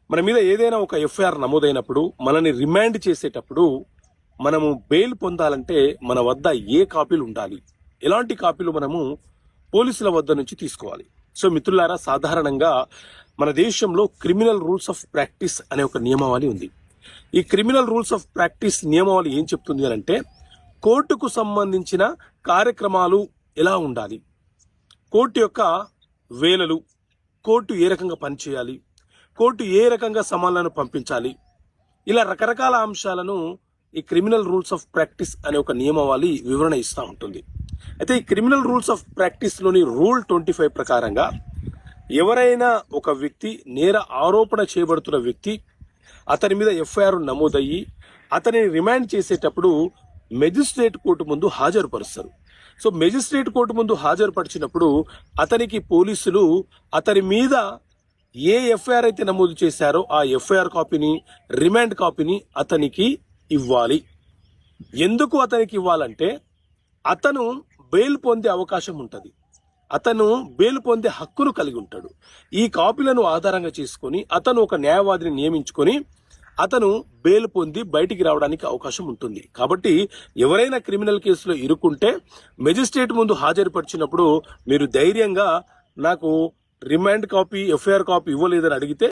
మన మీద ఏదైనా ఒక ఎఫ్ఐఆర్ నమోదైనప్పుడు మనని రిమాండ్ చేసేటప్పుడు మనము బెయిల్ పొందాలంటే మన వద్ద ఏ కాపీలు ఉండాలి, ఎలాంటి కాపీలు మనము పోలీసుల వద్ద నుంచి తీసుకోవాలి. సో మిత్రులారా, సాధారణంగా మన దేశంలో క్రిమినల్ రూల్స్ ఆఫ్ ప్రాక్టీస్ అనే ఒక నియమావళి ఉంది. ఈ క్రిమినల్ రూల్స్ ఆఫ్ ప్రాక్టీస్ నియమావళి ఏం చెప్తుంది అంటే, కోర్టుకు సంబంధించిన కార్యక్రమాలు ఎలా ఉండాలి, కోర్టు యొక్క వేళలు, కోర్టు ఏ రకంగా పనిచేయాలి, కోర్టు ఏ రకంగా సమన్లను పంపించాలి, ఇలా రకరకాల అంశాలను ఈ క్రిమినల్ రూల్స్ ఆఫ్ ప్రాక్టీస్ అనే ఒక నియమావళి వివరణ ఇస్తూ ఉంటుంది. అయితే ఈ క్రిమినల్ రూల్స్ ఆఫ్ ప్రాక్టీస్ లోని రూల్ 25 ప్రకారంగా ఎవరైనా ఒక వ్యక్తి నేర ఆరోపణ చేయబడుతున్న వ్యక్తి, అతని మీద ఎఫ్ఐఆర్ నమోదయ్యి అతనిని రిమాండ్ చేసేటప్పుడు మెజిస్ట్రేట్ కోర్టు ముందు హాజరుపరుస్తారు. సో మెజిస్ట్రేట్ కోర్టు ముందు హాజరుపరిచినప్పుడు అతనికి పోలీసులు అతని మీద ఏ ఎఫ్ఐఆర్ అయితే నమోదు చేశారో ఆ ఎఫ్ఐఆర్ కాపీని, రిమాండ్ కాపీని అతనికి ఇవ్వాలి. ఎందుకు అతనికి ఇవ్వాలంటే, అతను బెయిల్ పొందే అవకాశం ఉంటుంది, అతను బెయిల్ పొందే హక్కును కలిగి ఉంటాడు. ఈ కాపీలను ఆధారంగా చేసుకొని అతను ఒక న్యాయవాదిని నియమించుకొని అతను బెయిల్ పొంది బయటికి రావడానికి అవకాశం ఉంటుంది. కాబట్టి ఎవరైనా క్రిమినల్ కేసులో ఇరుక్కుంటే మెజిస్ట్రేట్ ముందు హాజరుపరిచినప్పుడు మీరు ధైర్యంగా నాకు రిమాండ్ కాపీ, ఎఫ్ఐఆర్ కాపీ ఇవ్వలేదని అడిగితే